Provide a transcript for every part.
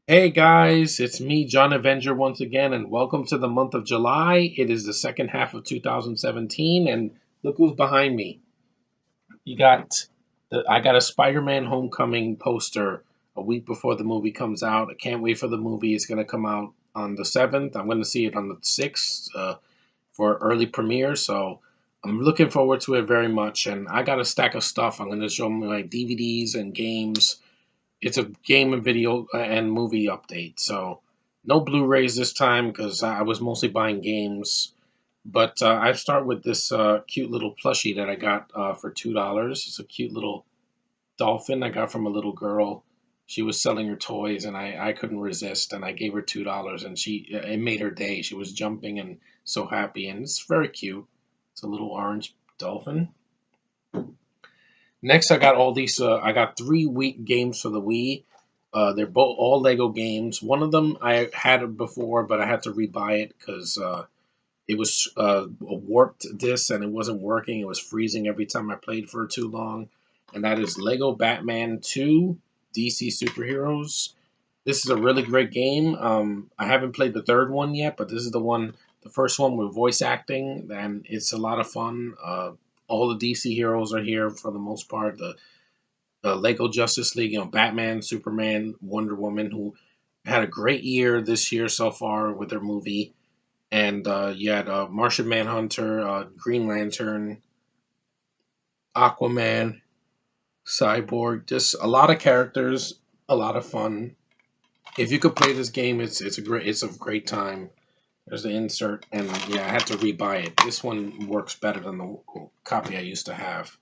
Hey guys, it's me, John Avenger, once again, and welcome to the month of July. It is the second half of 2017, and look who's behind me. You got I got a Spider-Man Homecoming poster a week before the movie comes out. I can't wait for the movie. It's gonna come out on the 7th. I'm gonna see it on the 6th for early premiere, so I'm looking forward to it very much. And I got a stack of stuff. I'm gonna show my DVDs and games. It's a game and video and movie update. So no Blu-rays this time because I was mostly buying games. But I start with this cute little plushie that I got for $2. It's a cute little dolphin I got from a little girl. She was selling her toys, and I couldn't resist, and I gave her $2, and it made her day. She was jumping and so happy, and it's very cute. It's a little orange dolphin. Next, I got all these. I got three Wii games for the Wii. They're both all Lego games. One of them I had it before, but I had to rebuy it because it was a warped disc and it wasn't working. It was freezing every time I played for too long. And that is Lego Batman 2 DC Superheroes. This is a really great game. I haven't played the third one yet, but this is the first one with voice acting, and it's a lot of fun. All the DC heroes are here for the most part. The Lego Justice League, Batman, Superman, Wonder Woman, who had a great year this year so far with their movie. And you had Martian Manhunter, Green Lantern, Aquaman, Cyborg, just a lot of characters, a lot of fun. If you could play this game, it's a great time. There's the insert, and yeah, I had to rebuy it. This one works better than the copy I used to have.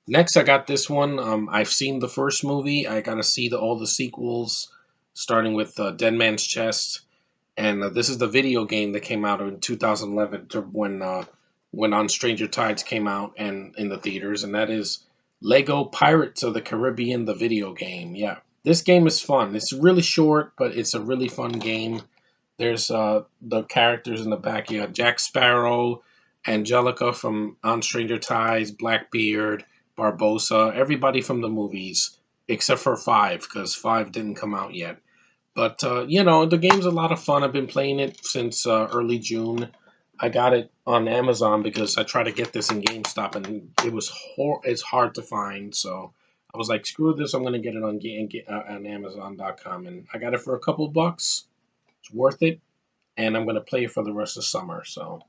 Next, I got this one. I've seen the first movie. I got to see all the sequels, starting with Dead Man's Chest, and this is the video game that came out in 2011 when On Stranger Tides came out and in the theaters, and that is Lego Pirates of the Caribbean, the video game. Yeah, this game is fun. It's really short, but it's a really fun game. There's the characters in the back. You got Jack Sparrow, Angelica from On Stranger Tides, Blackbeard, Barbossa, everybody from the movies, except for five, because five didn't come out yet. But the game's a lot of fun. I've been playing it since early June. I got it on Amazon because I tried to get this in GameStop, and it's hard to find. So I was like, screw this, I'm gonna get it on Amazon.com, and I got it for a couple bucks. It's worth it, and I'm gonna play it for the rest of summer. So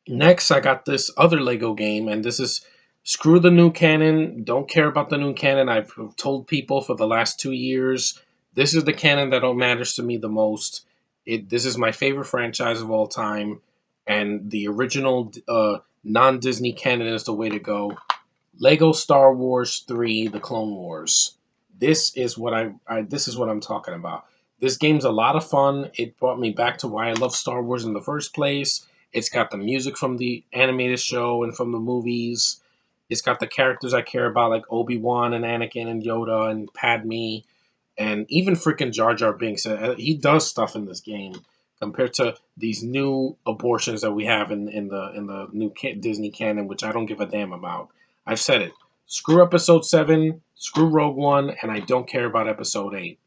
next, I got this other Lego game, and this is screw the new canon. Don't care about the new canon. I've told people for the last 2 years, this is the canon that matters to me the most. This is my favorite franchise of all time, and the original non-Disney canon is the way to go. Lego Star Wars 3: The Clone Wars. This is what this is what I'm talking about. This game's a lot of fun. It brought me back to why I love Star Wars in the first place. It's got the music from the animated show and from the movies. It's got the characters I care about, like Obi-Wan and Anakin and Yoda and Padme, and even freaking Jar Jar Binks. He does stuff in this game compared to these new abortions that we have in the new Disney canon, which I don't give a damn about. I've said it. Screw episode 7, screw Rogue One, and I don't care about episode 8.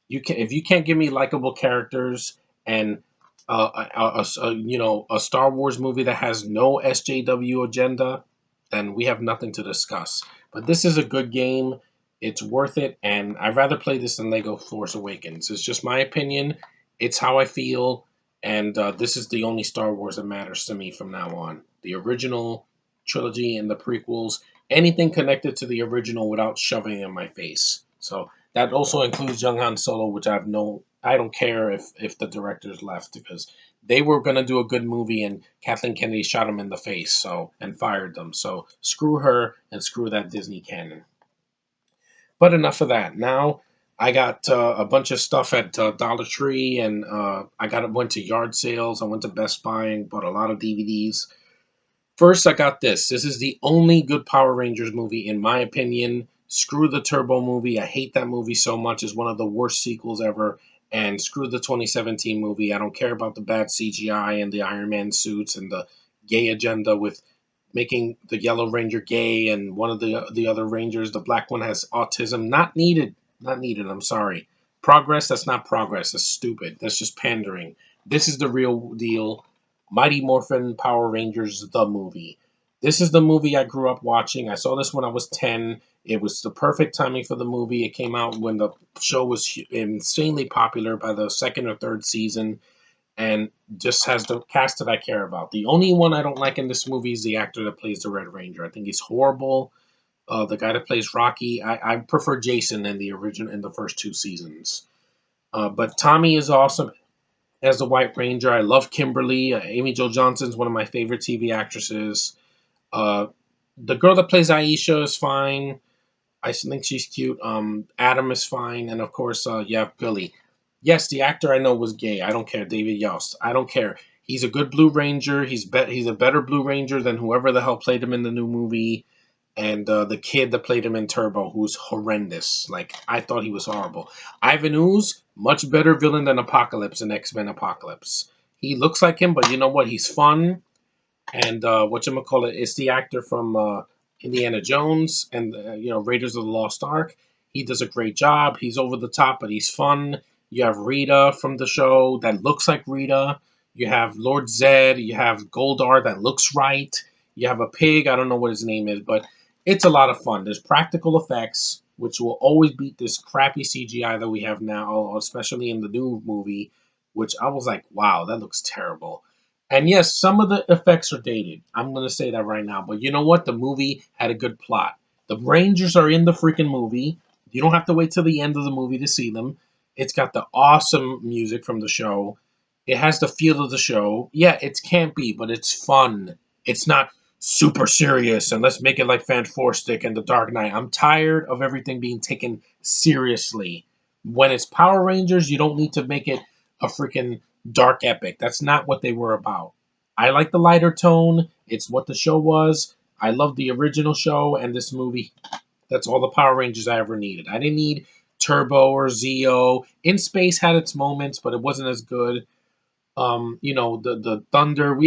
If you can't give me likable characters and a Star Wars movie that has no SJW agenda, then we have nothing to discuss. But this is a good game. It's worth it, and I'd rather play this than Lego Force Awakens. It's just my opinion. It's how I feel, and this is the only Star Wars that matters to me from now on. The original trilogy and the prequels, anything connected to the original without shoving it in my face. So that also includes Young Han Solo, which I don't care if the directors left because they were gonna do a good movie and Kathleen Kennedy shot him in the face, and fired them. So screw her and screw that Disney canon. But enough of that. Now I got a bunch of stuff at Dollar Tree, and went to yard sales. I went to Best Buy and bought a lot of DVDs. First, I got this. This is the only good Power Rangers movie, in my opinion. Screw the Turbo movie. I hate that movie so much. It's one of the worst sequels ever. And screw the 2017 movie. I don't care about the bad CGI and the Iron Man suits and the gay agenda with making the Yellow Ranger gay and one of the other Rangers, the black one, has autism. Not needed. not needed. I'm sorry. Progress. That's not progress. That's stupid. That's just pandering. This is the real deal. Mighty Morphin Power Rangers, the movie. This is the movie I grew up watching. I saw this when I was 10. It was the perfect timing for the movie. It came out when the show was insanely popular by the second or third season, and just has the cast that I care about. The only one I don't like in this movie is the actor that plays the Red Ranger. I think he's horrible. The guy that plays Rocky, I prefer Jason in the original in the first two seasons. But Tommy is awesome as the White Ranger. I love Kimberly. Amy Jo Johnson's one of my favorite TV actresses. Uh, the girl that plays Aisha is fine. I think she's cute. Adam is fine, and of course, you have Billy. Yes, the actor I know was gay. I don't care. David Yost. I don't care. He's a good Blue Ranger. He's a better Blue Ranger than whoever the hell played him in the new movie. And the kid that played him in Turbo, who's horrendous. Like, I thought he was horrible. Ivan Ooze, much better villain than Apocalypse in X-Men Apocalypse. He looks like him, but you know what? He's fun. And whatchamacallit, it's the actor from Indiana Jones and Raiders of the Lost Ark. He does a great job. He's over the top, but he's fun. You have Rita from the show that looks like Rita. You have Lord Zed. You have Goldar that looks right. You have a pig. I don't know what his name is, but it's a lot of fun. There's practical effects, which will always beat this crappy CGI that we have now, especially in the new movie, which I was like, wow, that looks terrible. And yes, some of the effects are dated. I'm going to say that right now. But you know what? The movie had a good plot. The Rangers are in the freaking movie. You don't have to wait till the end of the movie to see them. It's got the awesome music from the show. It has the feel of the show. Yeah, it's campy, but it's fun. It's not super serious and let's make it like Fan Four Stick and The Dark Knight. I'm tired of everything being taken seriously. When it's Power Rangers, you don't need to make it a freaking dark epic. That's not what they were about. I like the lighter tone. It's what the show was. I love the original show and this movie. That's all the Power Rangers I ever needed. I didn't need Turbo or Zeo. In Space had its moments, but it wasn't as good. The Thunder,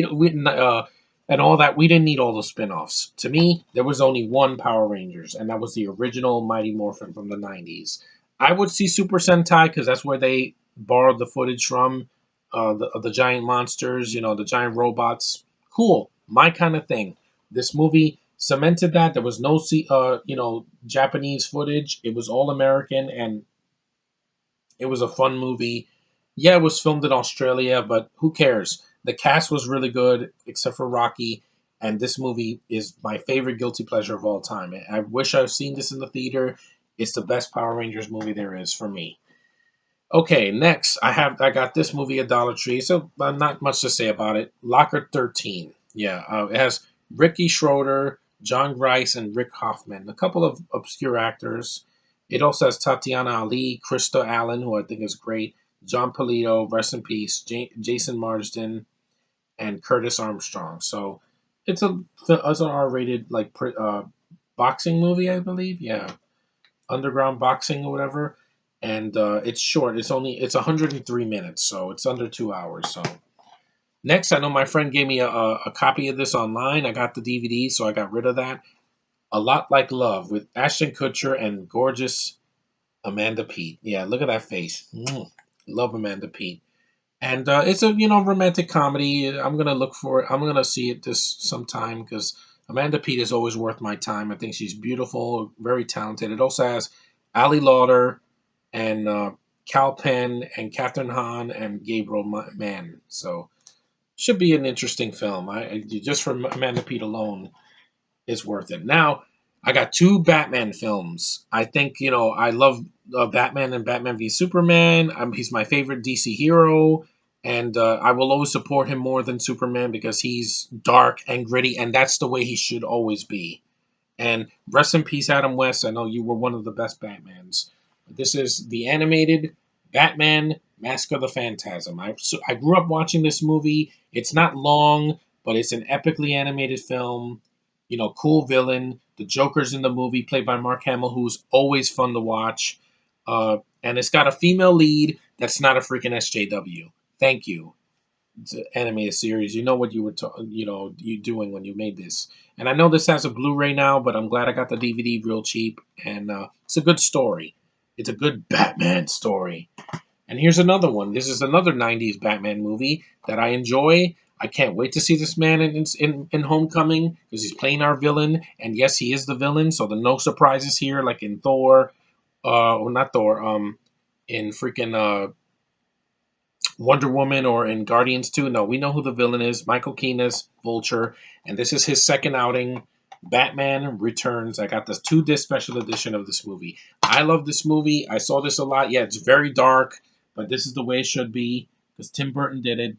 and all that. We didn't need all the spin-offs. To me, there was only one Power Rangers, and that was the original Mighty Morphin from the 90s. I would see Super Sentai because that's where they borrowed the footage from, the giant monsters, the giant robots. Cool, my kind of thing. This movie cemented that. There was no Japanese footage. It was all American, and it was a fun movie. Yeah, it was filmed in Australia, but who cares? The cast was really good, except for Rocky, and this movie is my favorite guilty pleasure of all time. I wish I've seen this in the theater. It's the best Power Rangers movie there is for me. Okay, next I got this movie at Dollar Tree, so not much to say about it. Locker 13. Yeah, it has Ricky Schroeder, John Grice, and Rick Hoffman, a couple of obscure actors. It also has Tatiana Ali, Krista Allen, who I think is great, John Polito, rest in peace, Jason Marsden, and Curtis Armstrong. So it's an R-rated boxing movie, I believe. Yeah, underground boxing or whatever. And it's short. It's 103 minutes, so it's under 2 hours. So next, I know my friend gave me a copy of this online. I got the DVD, so I got rid of that. A Lot Like Love with Ashton Kutcher and gorgeous Amanda Peet. Yeah, look at that face. Love Amanda Peet. And it's a romantic comedy. I'm gonna look for it. I'm gonna see it this sometime because Amanda Peet is always worth my time. I think she's beautiful, very talented. It also has Ali Lauder and Cal Penn and Catherine Hahn and Gabriel Mann. So should be an interesting film. Just for Amanda Peet alone is worth it. Now I got two Batman films. I think I love Batman and Batman v Superman. He's my favorite DC hero, and I will always support him more than Superman because he's dark and gritty, and that's the way he should always be. And rest in peace, Adam West. I know you were one of the best Batmans. This is the animated Batman Mask of the Phantasm. I grew up watching this movie. It's not long, but it's an epically animated film. Cool villain. The Joker's in the movie, played by Mark Hamill, who's always fun to watch. And it's got a female lead that's not a freaking SJW. Thank you. It's an animated series. You know what you were, you doing when you made this. And I know this has a Blu-ray now, but I'm glad I got the DVD real cheap, and it's a good story. It's a good Batman story. And here's another one. This is another 90s Batman movie that I enjoy. I can't wait to see this man in Homecoming because he's playing our villain. And yes, he is the villain, so the no surprises here, like in Thor, well, not Thor, in freaking Wonder Woman or in Guardians 2. No, we know who the villain is. Michael Keaton is Vulture, and this is his second outing. Batman Returns. I got the 2-disc special edition of this movie. I love this movie. I saw this a lot. Yeah, it's very dark, but this is the way it should be because Tim Burton did it.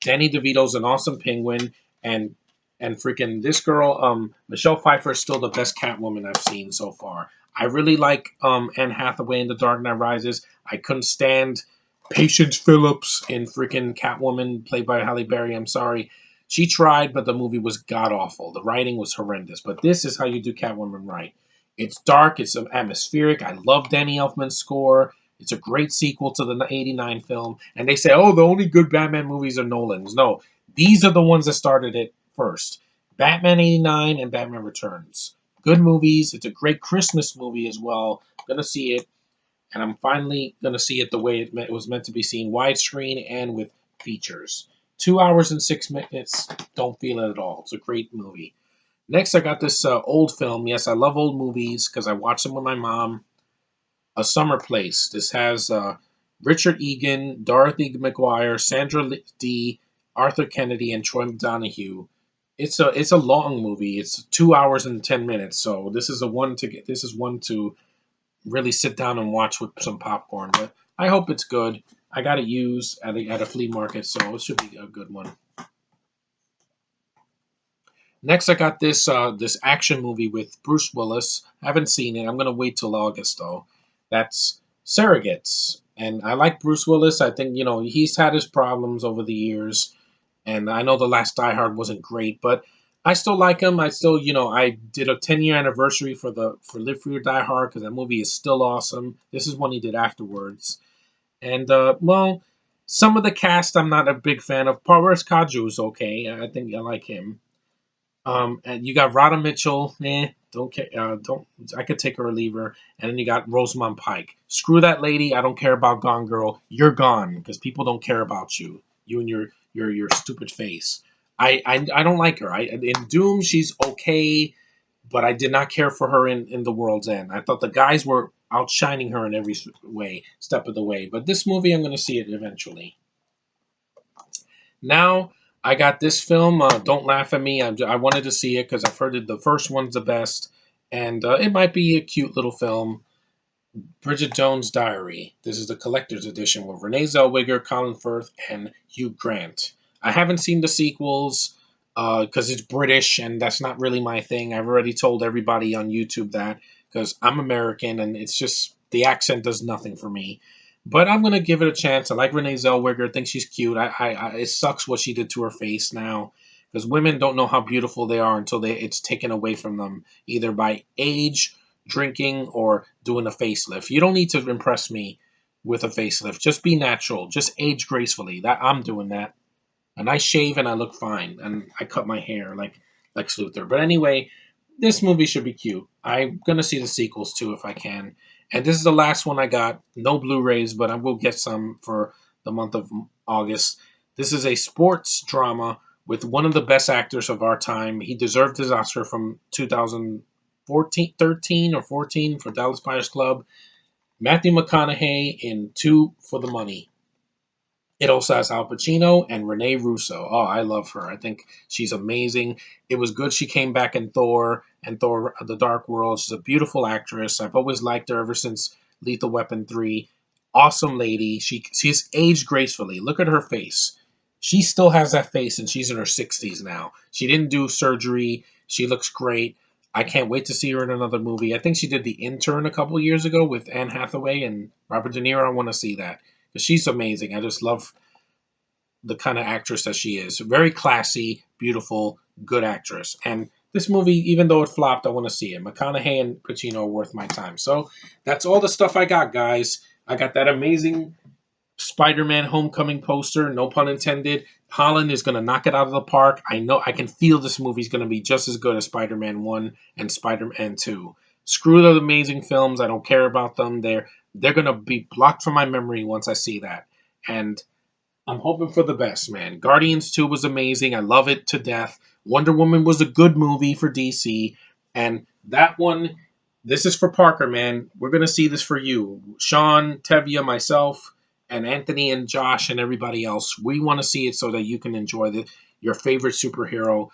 Danny DeVito's an awesome penguin, and freaking this girl, Michelle Pfeiffer is still the best Catwoman I've seen so far. I really like Anne Hathaway in The Dark Knight Rises. I couldn't stand Patience Phillips in freaking Catwoman, played by Halle Berry. I'm sorry. She tried, but the movie was god awful. The writing was horrendous. But this is how you do Catwoman right. It's dark. It's atmospheric. I love Danny Elfman's score. It's a great sequel to the '89 film. And they say, oh, the only good Batman movies are Nolan's. No, these are the ones that started it first. Batman '89 and Batman Returns. Good movies. It's a great Christmas movie as well. Gonna see it. And I'm finally going to see it the way it was meant to be seen, widescreen and with features. 2 hours and 6 minutes, don't feel it at all. It's a great movie. Next, I got this old film. Yes, I love old movies because I watch them with my mom. A Summer Place. This has Richard Egan, Dorothy McGuire, Sandra Dee, Arthur Kennedy, and Troy Donahue. It's a long movie. It's 2 hours and 10 minutes. So this is one to really sit down and watch with some popcorn. But I hope it's good. I got it used at a flea market, so it should be a good one. Next, I got this action movie with Bruce Willis. I haven't seen it. I'm gonna wait till August though. That's Surrogates, and I like Bruce Willis. I think he's had his problems over the years, and I know the last Die Hard wasn't great, but I still like him. I still, I did a 10-year anniversary for Live Free or Die Hard because that movie is still awesome. This is one he did afterwards, and well, some of the cast I'm not a big fan of. Paris Kaju is okay. I think I like him. And you got Rhoda Mitchell. Don't care. Don't. I could take her or leave her. And then you got Rosamund Pike. Screw that lady. I don't care about Gone Girl. You're gone because people don't care about you. You and your stupid face. I don't like her. In Doom she's okay, but I did not care for her in The World's End. I thought the guys were outshining her in every step of the way. But this movie, I'm going to see it eventually. Now I got this film. Don't laugh at me. I wanted to see it because I've heard the first one's the best, and it might be a cute little film. Bridget Jones' Diary. This is the collector's edition with Renee Zellweger, Colin Firth, and Hugh Grant. I haven't seen the sequels because it's British, and that's not really my thing. I've already told everybody on YouTube that because I'm American, and it's just the accent does nothing for me. But I'm gonna give it a chance. I like Renee Zellweger. I think she's cute. It sucks what she did to her face now, because women don't know how beautiful they are until it's taken away from them, either by age, drinking, or doing a facelift. You don't need to impress me with a facelift. Just be natural. Just age gracefully. That I'm doing that. And I shave and I look fine, and I cut my hair like Lex Luthor. But anyway, this movie should be cute. I'm gonna see the sequels too if I can. And this is the last one I got. No Blu-rays, but I will get some for the month of August. This is a sports drama with one of the best actors of our time. He deserved his Oscar from 2014, 13 or 14 for Dallas Buyers Club. Matthew McConaughey in Two for the Money. It also has Al Pacino and Renee Russo. Oh, I love her. I think she's amazing. It was good she came back in Thor and Thor The Dark World. She's a beautiful actress. I've always liked her ever since Lethal Weapon 3. Awesome lady. She's aged gracefully. Look at her face. She still has that face, and she's in her 60s now. She didn't do surgery. She looks great. I can't wait to see her in another movie. I think she did The Intern a couple years ago with Anne Hathaway and Robert De Niro. I want to see that. She's amazing. I just love the kind of actress that she is. Very classy, beautiful, good actress. And this movie, even though it flopped, I want to see it. McConaughey and Pacino are worth my time. So that's all the stuff I got, guys. I got that amazing Spider-Man Homecoming poster, no pun intended. Holland is going to knock it out of the park. I know, I can feel this movie's going to be just as good as Spider-Man 1 and Spider-Man 2. Screw the amazing films. I don't care about them. they're gonna be blocked from my memory once I see that. And I'm hoping for the best, man. Guardians 2 was amazing. I love it to death. Wonder Woman was a good movie for DC. And that one, this is for Parker, man. We're going to see this for you. Sean, Tevia, myself, and Anthony and Josh and everybody else. We want to see it so that you can enjoy your favorite superhero.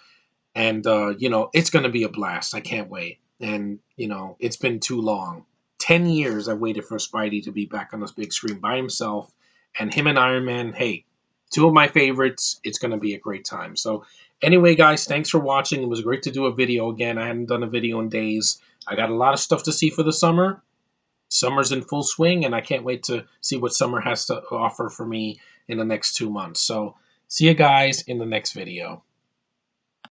And, it's going to be a blast. I can't wait. And, it's been too long. 10 years I waited for Spidey to be back on this big screen by himself. And him and Iron Man, hey, two of my favorites. It's going to be a great time. So, anyway, guys, thanks for watching. It was great to do a video again. I hadn't done a video in days. I got a lot of stuff to see for the summer. Summer's in full swing, and I can't wait to see what summer has to offer for me in the next 2 months. So, see you guys in the next video.